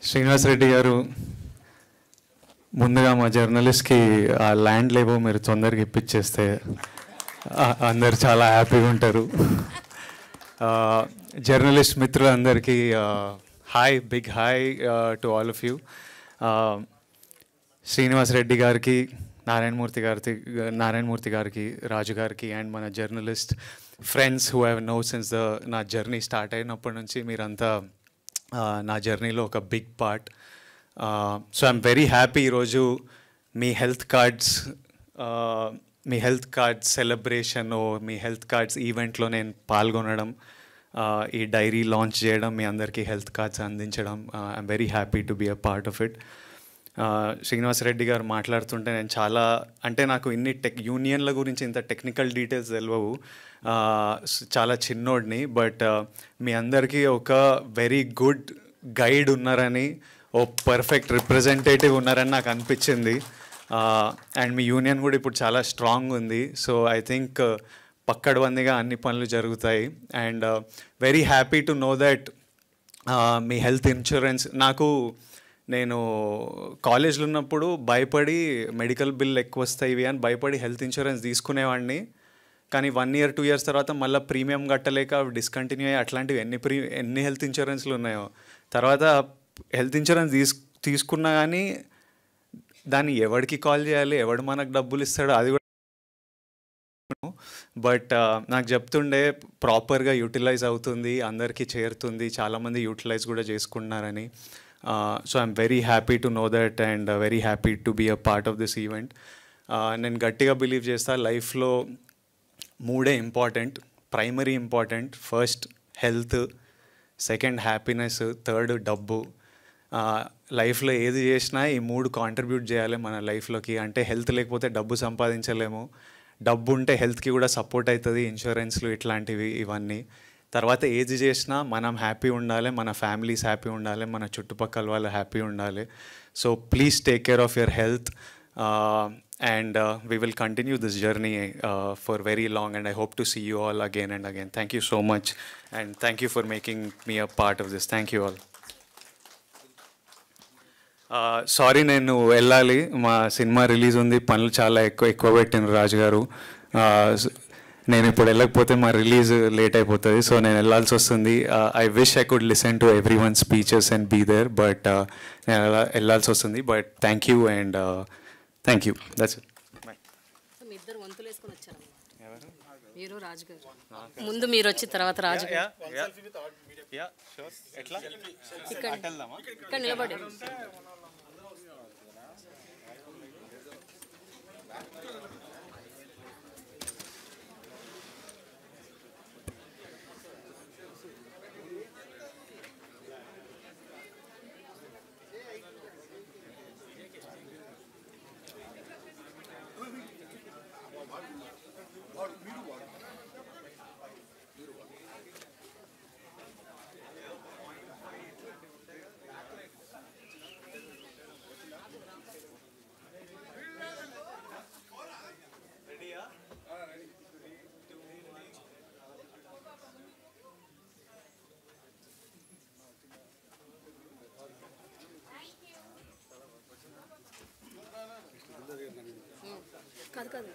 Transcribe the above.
శ్రీనివాస్ రెడ్డి గారు, ముందుగా మా జర్నలిస్ట్కి ఆ ల్యాండ్ లేవో మీరు తొందరగా ఇప్పించేస్తే అందరు చాలా హ్యాపీగా ఉంటారు. జర్నలిస్ట్ మిత్రులందరికీ hi, big hi to all of you. Srinivas Reddy గారికి, నారాయణమూర్తి గారికి, రాజు గారికి అండ్ మన journalist friends who have know since నా జర్నీ స్టార్ట్ అయినప్పటి నుంచి మీరంతా నా జర్నీలో ఒక big part. So I'm very happy ఈరోజు మీ హెల్త్ కార్డ్స్ సెలబ్రేషన్, మీ హెల్త్ కార్డ్స్ ఈవెంట్లో నేను పాల్గొనడం, ఈ డైరీ లాంచ్ చేయడం, మీ అందరికీ హెల్త్ కార్డ్స్ అందించడం, I'm very happy to be a part of it. Srinivas Reddy గారు మాట్లాడుతుంటే నేను నాకు ఇన్ని యూనియన్ల గురించి ఇంత టెక్నికల్ డీటెయిల్స్ తెలియవు, చాలా చిన్నోడిని. బట్ మీ అందరికీ ఒక వెరీ గుడ్ గైడ్ ఉన్నారని, ఓ పర్ఫెక్ట్ రిప్రజెంటేటివ్ ఉన్నారని నాకు అనిపించింది. అండ్ మీ యూనియన్ కూడా ఇప్పుడు చాలా స్ట్రాంగ్ ఉంది. సో ఐ థింక్ పక్కడబందిగా అన్ని పనులు జరుగుతాయి. And very happy to know that me health insurance, నేను కాలేజ్లో ఉన్నప్పుడు భయపడి మెడికల్ బిల్ ఎక్కువ వస్తాయి అని భయపడి హెల్త్ ఇన్సూరెన్స్ తీసుకునేవాడిని. కానీ 1 year 2 years తర్వాత మళ్ళీ ప్రీమియం కట్టలేక డిస్కంటిన్యూ అయ్యి అట్లాంటివి ఎన్ని హెల్త్ ఇన్సూరెన్స్లు ఉన్నాయో. తర్వాత హెల్త్ ఇన్సూరెన్స్ తీసుకున్నా కానీ దాన్ని ఎవరికి కాల్ చేయాలి, ఎవడు మనకు డబ్బులు ఇస్తాడో అది కూడా. బట్ నాకు చెప్తుండే ప్రాపర్గా యూటిలైజ్ అవుతుంది, అందరికీ చేరుతుంది, చాలామంది యూటిలైజ్ కూడా చేసుకుంటున్నారని. So I'm very happy to know that and very happy to be a part of this event. నేను బిలీవ్ చేస్తా లైఫ్లో 3 important, primary important. First health, second happiness, third డబ్బు. లైఫ్లో ఏది చేసినా ఈ 3 కాంట్రిబ్యూట్ చేయాలి మన లైఫ్లోకి. అంటే హెల్త్ లేకపోతే డబ్బు సంపాదించలేము, డబ్బు ఉంటే హెల్త్కి కూడా సపోర్ట్ అవుతుంది, ఇన్సూరెన్స్లు ఇట్లాంటివి ఇవన్నీ. తర్వాత ఏది చేసినా మనం హ్యాపీ ఉండాలి, మన ఫ్యామిలీస్ హ్యాపీ ఉండాలి, మన చుట్టుపక్కల వాళ్ళు హ్యాపీ ఉండాలి. So please take care of your health and we will continue this journey for very long, and I hope to see you all again and again. Thank you so much, and thank you for making me a part of this. Thank you all. Sorry, నేను వెళ్ళాలి, మా cinema release ఉంది, పనులు చాలా ఎక్కువ పెట్టిన రాజు గారు. నేను ఇప్పుడు వెళ్ళకపోతే మా రిలీజ్ లేట్ అయిపోతుంది, సో నేను వెళ్ళాల్సి వస్తుంది. I wish I could listen to every one speeches and be there, but నేను వెళ్ళాల్సి వస్తుంది. But thank you and thank you. That's it. మీ ఇద్దరు వంతులు వేసుకొని వచ్చారు, మీరు రాజు గారు. ముందు మీరు వచ్చిన తర్వాత రాజు గారు ఇక్కడ నిలబడి. కాదు